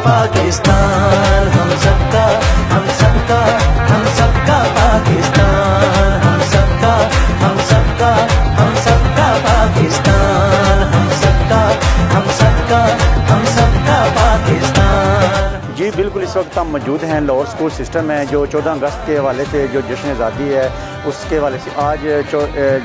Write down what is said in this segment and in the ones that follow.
पाकिस्तान हम सबका, हम सबका, हम सबका पाकिस्तान, हम सबका, हम सबका, हम सबका पाकिस्तान, हम सबका, हम सबका, हम सबका पाकिस्तान। जी बिल्कुल, इस वक्त हम मौजूद हैं लाहौर स्कूल सिस्टम में, जो 14 अगस्त के हवाले से जो जश्न आज़ादी है उसके हवाले से आज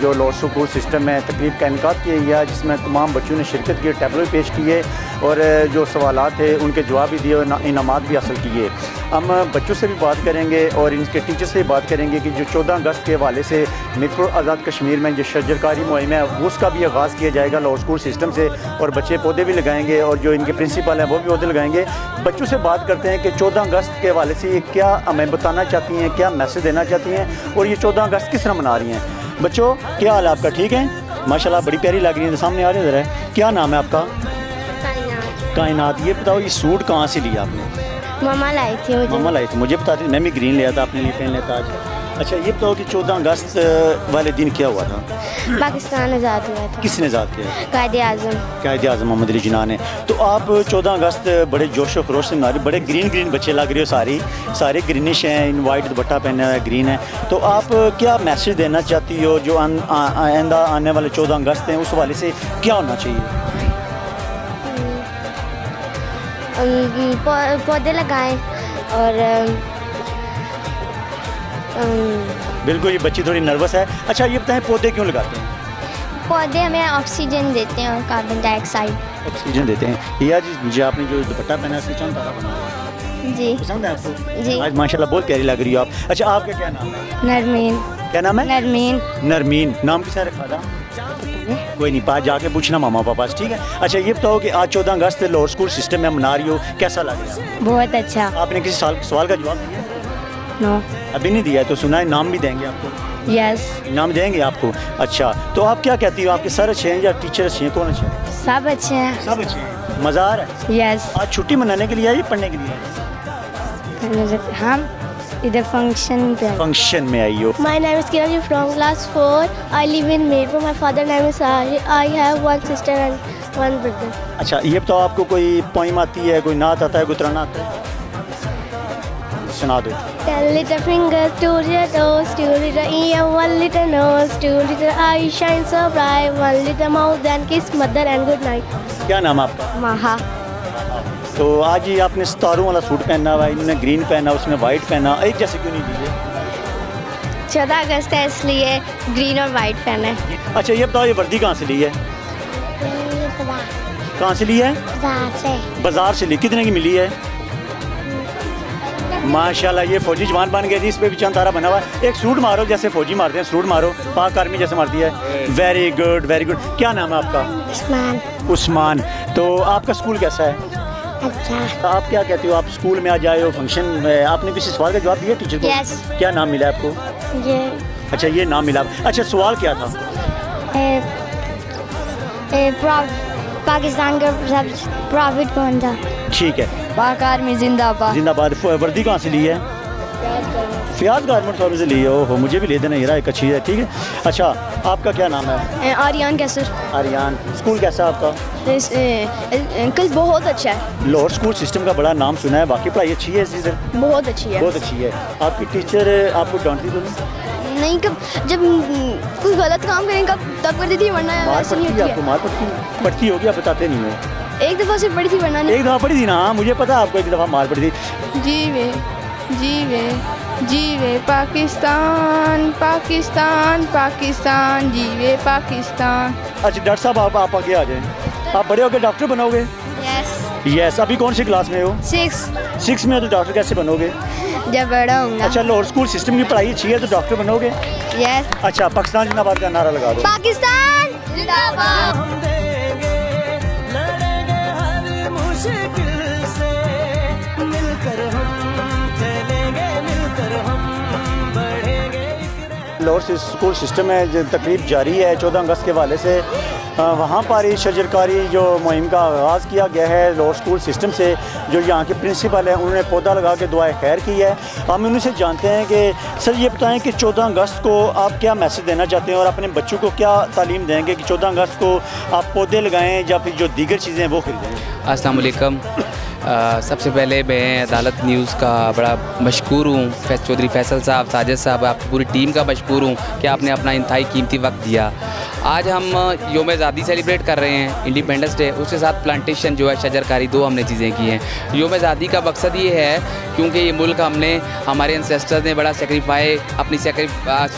जो लाहौर स्कूल सिस्टम में तकरीब का इनकाद किया गया, जिसमें तमाम बच्चों ने शिरकत की, टैबलो पेश किए और जो सवालात थे उनके जवाब भी दिए और इनामात भी हासिल किए। हम बच्चों से भी बात करेंगे और इनके टीचर से भी बात करेंगे कि जो 14 अगस्त के हवाले से मीरपुर आज़ाद कश्मीर में जो शजरकारी मुहिम है उसका भी आगाज़ किया जाएगा लाहौर स्कूल सिस्टम से, और बच्चे पौधे भी लगाएंगे और जो इनके प्रिंसिपल हैं वो भी पौधे लगाएंगे। बच्चों से बात करते हैं कि 14 अगस्त के हवाले से ये क्या हमें बताना चाहती हैं, क्या मैसेज देना चाहती हैं और ये 14 अगस्त किस तरह मना रही हैं। बच्चों, क्या हाल है आपका? ठीक है माशाल्लाह, बड़ी प्यारी लग रही है। सामने आ रही है, क्या नाम है आपका? कायनात। ये बताओ ये सूट कहाँ से लिया आपने? मामा लाई थी मुझे। मामा लाई थी, मुझे बता दी, मैं भी ग्रीन लिया था, अपने लिए पहन लेता आज। अच्छा ये बताओ कि 14 अगस्त वाले दिन क्या हुआ था? पाकिस्तान आज़ाद हुआ था। किसने आज़ाद किया? कायदे आज़म। कायदे आज़म मोहम्मद अली जिन्ना ने। तो आप 14 अगस्त बड़े जोश और खरोश से मना रहे, बड़े ग्रीन ग्रीन बच्चे लग रहे हो, सारे ग्रीनिश हैं, इन वाइट दुपट्टा पहना है, ग्रीन है। तो आप क्या मैसेज देना चाहती हो जो आइंदा आने वाले 14 अगस्त हैं उस वाले से क्या होना चाहिए? पौधे लगाएं और बिल्कुल, ये बच्ची थोड़ी नर्वस है। अच्छा ये बताएं पौधे क्यों लगाते हैं? पौधे हमें ऑक्सीजन देते हैं और कार्बन डाइऑक्साइड ऑक्सीजन देते हैं। ये आज जो आपने जो दुपट्टा पहना है उसमें चांद तारा बना हुआ है, जी पसंद है आपको? जी। आज माशाल्लाह बहुत प्यारी लग रही हो आप। अच्छा आपका क्या नाम है? नरमीन। क्या नाम है? नरमीन। नरमीन। नाम किसने रखा था? कोई नहीं, पास जाके पूछना मामा पापा से, ठीक है। अच्छा ये बताओ कि आज 14 अगस्त लाहौर स्कूल सिस्टम में मना रही हो, कैसा लग रहा है? बहुत अच्छा। आपने किसी सवाल का जवाब दिया? नो अभी नहीं दिया है, तो सुना है नाम भी देंगे आपको? यस। नाम देंगे आपको। अच्छा तो आप क्या कहती हो, आपके सर अच्छे हैं या टीचर अच्छे हैं, कौन अच्छे हैं? सब अच्छे हैं। सब अच्छे हैं। मज़ा आ रहा है? यस। आज छुट्टी मनाने के लिए आई, पढ़ने के लिए? हम इधर फंक्शन में आई हो। My name is Kiran from class 4. I live in Mirpur. My father name is Sahir. I have one sister and one brother. अच्छा ये बताओ आपको कोई पोइम आती है, कोई नात आता है, कोई तराना आता है? सुना दो। 10 little fingers, 2 little toes, 2 little ear, 1 little nose, 2 little eyes shine so bright, 1 little mouth and kiss mother and good night. क्या नाम है आपका? Maha. तो आज ही आपने सितारों वाला सूट पहना हुआ है, इन्होंने ग्रीन पहना, उसमें वाइट पहना, एक जैसे क्यों नहीं दिए? 14 अगस्त है इसलिए ग्रीन और वाइट पहना है। अच्छा ये बताओ ये वर्दी कहाँ से ली है? कहाँ से ली है? बाजार से ली। कितने की मिली है? माशाल्लाह ये फौजी जवान बन गया जी, इस पे भी चांद तारा बना हुआ है। एक सूट मारो जैसे फौजी मारते हैं, सूट मारो पाक आर्मी जैसे मारती है। Very good very good. क्या नाम है आपका? उस्मान। उस्मान। तो आपका स्कूल कैसा है? अच्छा। तो आप क्या कहती हो, आप स्कूल में आ जाए हो फंक्शन में, आपने किसी सवाल का जवाब दिया टीचर को? Yes. क्या नाम मिला आपको? ये अच्छा ये नाम मिला। अच्छा सवाल क्या था? पाकिस्तान का प्रॉफिट कौन था? ठीक है। पाक आर्मी जिंदाबाद। जिंदाबाद। वर्दी कहाँ से ली है? फ़ियाज़ गारमेंट शॉप से ली है। ओहो मुझे भी ले देना, ये एक अच्छी है, ठीक है। अच्छा आपका क्या नाम है? आर्यन कैसर। आर्यन। स्कूल कैसा है आपका? अंकल बहुत अच्छा है। लाहौर स्कूल सिस्टम का बड़ा नाम सुना है, बाकी पढ़ाई अच्छी है इधर? बहुत अच्छी है। बहुत अच्छी है। आपकी टीचर आपको डांटती तो नहीं? कब जब कोई गलत काम करेंगे तब करती थी, वरना ऐसे नहीं होती है। आपको मार पड़ती होगी, आप बताते नहीं हो? एक दफ़ा सिर्फ पड़ी थी, वरना नहीं। एक दफ़ा पड़ी थी ना? मुझे पता आपको एक दफ़ा मार पड़ी थी। जीवे पाकिस्तान पाकिस्तान पाकिस्तान, जीवे पाकिस्तान। अच्छा डॉक्टर साहब आप आगे आ जाएं, आप बड़े होकर डॉक्टर बनोगे? यस। अभी कौन सी क्लास में हो? 6 में हो। तो डॉक्टर कैसे बनोगे? जब बड़ा होगा। अच्छा लाहौर स्कूल सिस्टम की पढ़ाई अच्छी है तो डॉक्टर बनोगे? यस। अच्छा पाकिस्तान जिंदाबाद का नारा लगा दो। पाकिस्तान जिंदाबाद। लाहौर स्कूल सिस्टम में जो तकरीब जारी है 14 अगस्त के हवाले से, वहाँ पर शजरकारी जो मुहिम का आगाज़ किया गया है लाहौर स्कूल सिस्टम से। जो यहाँ के प्रिंसिपल हैं उन्होंने पौधा लगा के दुआए खैर की है। हम उनसे जानते हैं कि सर ये बताएं कि 14 अगस्त को आप क्या मैसेज देना चाहते हैं और अपने बच्चों को क्या तालीम देंगे कि 14 अगस्त को आप पौधे लगाएँ या फिर जो दीगर चीज़ें वो खरीदें? अस्सलाम वालेकुम। सबसे पहले मैं अदालत न्यूज़ का बड़ा मशकूर हूँ, चौधरी फैसल साहब, साजिद साहब, आपकी पूरी टीम का मशकूर हूँ कि आपने अपना इंतहाई कीमती वक्त दिया। आज हम योम आज़ादी सेलिब्रेट कर रहे हैं, इंडिपेंडेंस डे, उसके साथ प्लांटेशन जो है, शजरकारी, दो हमने चीज़ें की हैं। योम आज़ादी का मकसद ये है क्योंकि ये मुल्क हमारे एंसेस्टर्स ने बड़ा सेक्रीफाई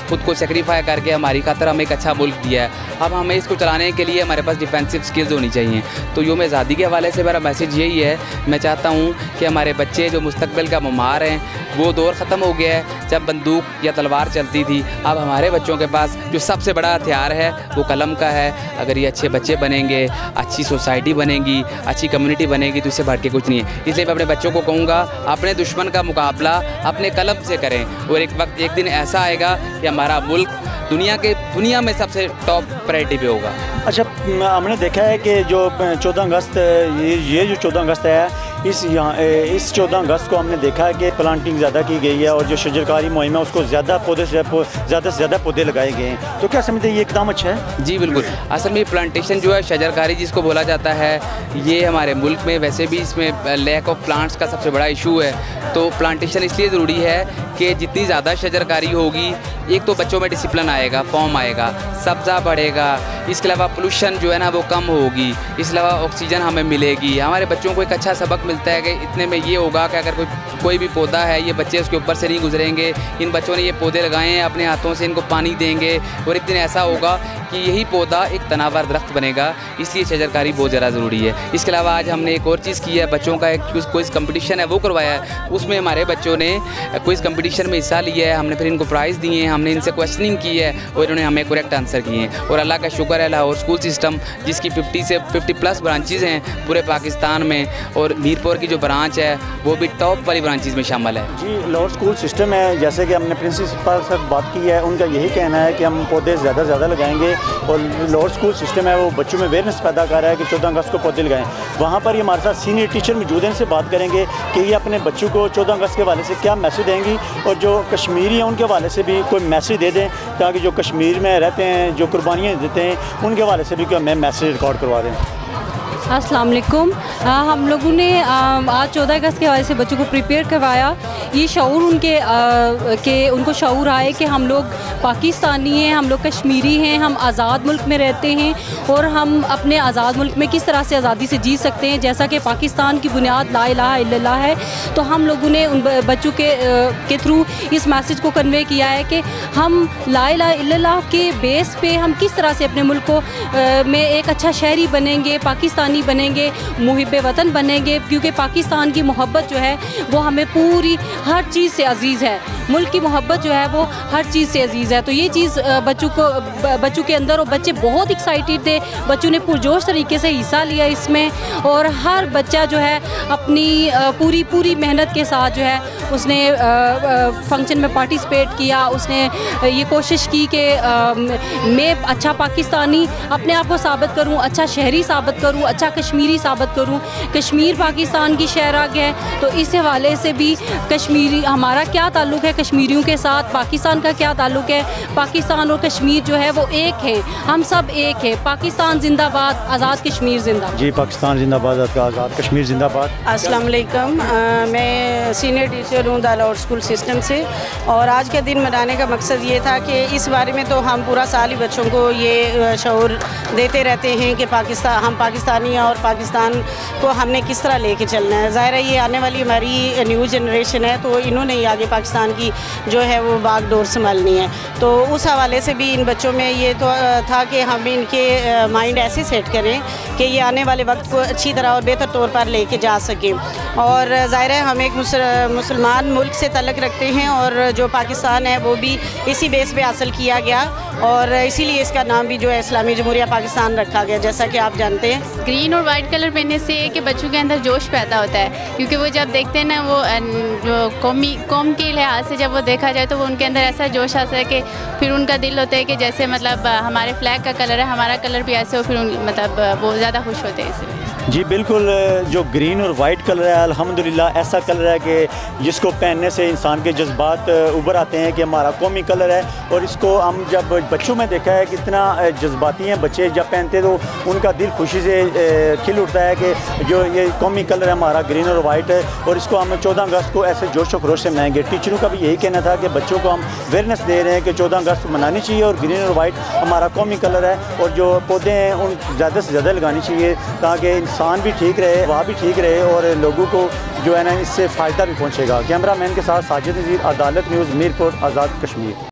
खुद को सेक्रीफाई करके हमारी खातर हमें एक अच्छा मुल्क दिया है। अब हमें इसको चलाने के लिए हमारे पास डिफेंसिव स्किल्स होनी चाहिए। तो योम आज़ादी के हवाले से मेरा मैसेज यही है, मैं चाहता हूँ कि हमारे बच्चे जो मुस्तकबिल का ममार हैं, वो दौर ख़त्म हो गया है जब बंदूक या तलवार चलती थी। अब हमारे बच्चों के पास जो सबसे बड़ा हथियार है वो कलम का है। अगर ये अच्छे बच्चे बनेंगे, अच्छी सोसाइटी बनेगी, अच्छी कम्युनिटी बनेगी, तो इससे बढ़ के कुछ नहीं है। इसलिए मैं अपने बच्चों को कहूँगा, अपने दुश्मन का मुकाबला अपने कलम से करें और एक दिन ऐसा आएगा कि हमारा मुल्क दुनिया में सबसे टॉप प्रायोरिटी पे होगा। अच्छा, हमने देखा है कि जो 14 अगस्त ये जो 14 अगस्त है, इस 14 अगस्त को हमने देखा है कि प्लांटिंग ज़्यादा की गई है और जो शजरकारी मुहिम है उसको ज़्यादा से ज़्यादा पौधे लगाए गए हैं। तो क्या समझते हैं ये एकदम अच्छा है? जी बिल्कुल। असल में प्लांटेशन जो है, शजरकारी जिसको बोला जाता है, ये हमारे मुल्क में वैसे भी इसमें लैक ऑफ प्लांट्स का सबसे बड़ा इशू है। तो प्लांटेशन इसलिए ज़रूरी है कि जितनी ज़्यादा शजरकारी होगी, एक तो बच्चों में डिसिप्लिन आएगा, फॉर्म आएगा, सब्ज़ा बढ़ेगा, इसके अलावा पोल्यूशन जो है ना वो कम होगी, इसके अलावा ऑक्सीजन हमें मिलेगी। हमारे बच्चों को एक अच्छा सबक मिलता है कि इतने में ये होगा कि अगर कोई भी पौधा है, ये बच्चे उसके ऊपर से नहीं गुजरेंगे, इन बच्चों ने ये पौधे लगाए हैं, अपने हाथों से इनको पानी देंगे और एक दिन ऐसा होगा कि यही पौधा एक तनावर दरख्त बनेगा। इसलिए शजरकारी बहुत ज़्यादा ज़रूरी है। इसके अलावा आज हमने एक और चीज़ की है, बच्चों का एक क्विज़ कंपटीशन है वो करवाया है। उसमें हमारे बच्चों ने क्विज़ कंपटीशन में हिस्सा लिया है, हमने फिर इनको प्राइज़ दिए हैं, हमने इनसे क्वेश्चनिंग की है और इन्होंने हमें करेक्ट आंसर किए हैं। और अल्लाह का शुक्र है, लाहौर स्कूल सिस्टम जिसकी 50+ ब्रांचेज़ हैं पूरे पाकिस्तान में, और मीरपुर की जो ब्रांच है वो भी टॉप वाली ब्रांचेज़ में शामिल है। जी, लाहौर स्कूल सिस्टम है, जैसे कि हमने प्रिंसिपल से बात की है, उनका यही कहना है कि हम पौधे ज़्यादा से ज़्यादा लगाएंगे और लाहौर स्कूल सिस्टम है वो बच्चों में अवेयरनेस पैदा कर रहा है कि 14 अगस्त को पौधे लगाएं। वहाँ पर ये हमारे साथ सीनियर टीचर मौजूद हैं, इनसे बात करेंगे कि ये अपने बच्चों को 14 अगस्त के हवाले से क्या मैसेज देंगी और जो कश्मीरी हैं उनके हवाले से भी कोई मैसेज दे दें, ताकि जो कश्मीर में रहते हैं, जो कुर्बानियाँ देते हैं, उनके हवाले से भी कोई हमें मैसेज रिकॉर्ड करवा दें। अस्सलाम वालेकुम। हम लोगों ने आज 14 अगस्त के हवाले से बच्चों को प्रिपेयर करवाया। ये शऊर उनको शऊर आए कि हम लोग पाकिस्तानी हैं, हम लोग कश्मीरी हैं, हम आज़ाद मुल्क में रहते हैं और हम अपने आज़ाद मुल्क में किस तरह से आज़ादी से जी सकते हैं। जैसा कि पाकिस्तान की बुनियाद ला इलाहा इल्लल्लाह है, तो हम लोगों ने उन बच्चों के थ्रू इस मैसेज को कन्वे किया है कि हम ला इलाहा इल्लल्लाह के बेस पे हम किस तरह से अपने मुल्क को में एक अच्छा शहरी बनेंगे, पाकिस्तानी बनेंगे, मुहिब्बे वतन बनेंगे, क्योंकि पाकिस्तान की मोहब्बत जो है वो हमें पूरी हर चीज़ से अजीज़ है। मुल्क की मोहब्बत जो है वो हर चीज़ से अजीज़ है। तो ये चीज़ बच्चों के अंदर, और बच्चे बहुत एक्साइटेड थे, बच्चों ने पुरजोश तरीके से हिस्सा लिया इसमें, और हर बच्चा जो है अपनी पूरी मेहनत के साथ जो है उसने फंक्शन में पार्टिसिपेट किया। उसने ये कोशिश की कि मैं अच्छा पाकिस्तानी अपने आप को साबित करूं, अच्छा शहरी साबित करूं, अच्छा कश्मीरी साबित करूं। कश्मीर पाकिस्तान की शहराग है, तो इस हवाले से भी कश्मीरी हमारा क्या ताल्लुक़ है कश्मीरियों के साथ, पाकिस्तान का क्या ताल्लुक़ है। पाकिस्तान और कश्मीर जो है वो एक है, हम सब एक है। पाकिस्तान जिंदाबाद, आज़ाद कश्मीर जिंदाबाद। जी, पाकिस्तान जिंदाबाद, आज़ाद कश्मीर जिंदाबाद। अस्सलाम वालेकुम। मैं सीनियर टीचर हूँ लाहौर स्कूल सिस्टम से, और आज का दिन मनाने का मकसद ये था कि इस बारे में तो हम पूरा साल ही बच्चों को ये शऊर देते रहते हैं कि हम पाकिस्तानी हैं और पाकिस्तान को हमने किस तरह लेके चलना है। ज़ाहिर है ये आने वाली हमारी न्यू जनरेशन है, तो इन्होंने ही आगे पाकिस्तान की जो है वो बागडोर संभालनी है। तो उस हवाले से भी इन बच्चों में ये तो था कि हम इनके माइंड ऐसे सेट करें कि ये आने वाले वक्त को अच्छी तरह और बेहतर तौर पर लेके जा सकें। और ज़ाहिर है हम एक मुसलमान मुल्क से तल्लुक़ रखते हैं, और जो पाकिस्तान है वो भी इसी बेस पे हासिल किया गया, और इसीलिए इसका नाम भी जो है इस्लामी जमहूरिया पाकिस्तान रखा गया, जैसा कि आप जानते हैं। ग्रीन और वाइट कलर पहनने से कि बच्चों के अंदर जोश पैदा होता है, क्योंकि वो जब देखते हैं ना, वो जो कौम के लिहाज से जब वो देखा जाए तो वो उनके अंदर ऐसा जोश आता है कि फिर उनका दिल होता है कि जैसे मतलब हमारे फ्लैग का कलर है, हमारा कलर भी ऐसे हो, फिर मतलब वो ज़्यादा खुश होते हैं इसलिए। जी बिल्कुल, जो ग्रीन और वाइट कलर है अल्हम्दुलिल्लाह ऐसा कलर है कि जिसको पहनने से इंसान के जज्बात उभर आते हैं कि हमारा कौमी कलर है। और इसको हम जब बच्चों में देखा है कितना जज्बाती हैं बच्चे, जब पहनते तो उनका दिल खुशी से खिल उठता है कि जो ये कौमी कलर है हमारा ग्रीन और वाइट है। और इसको हम 14 अगस्त को ऐसे जोश व खरोश से मनाएंगे। टीचरों का भी यही कहना था कि बच्चों को हम अवेयरनेस दे रहे हैं कि 14 अगस्त मनानी चाहिए और ग्रीन और वाइट हमारा कौमी कलर है। और जो पौधे हैं उन ज़्यादा से ज़्यादा लगानी चाहिए ताकि इंसान भी ठीक रहे, हवा भी ठीक रहे और लोगों को जो है ना इससे फ़ायदा भी पहुँचेगा। कैमरा मैन के साथ साजिद नज़ीर, अदालत न्यूज़, मीरपुर, आज़ाद कश्मीर।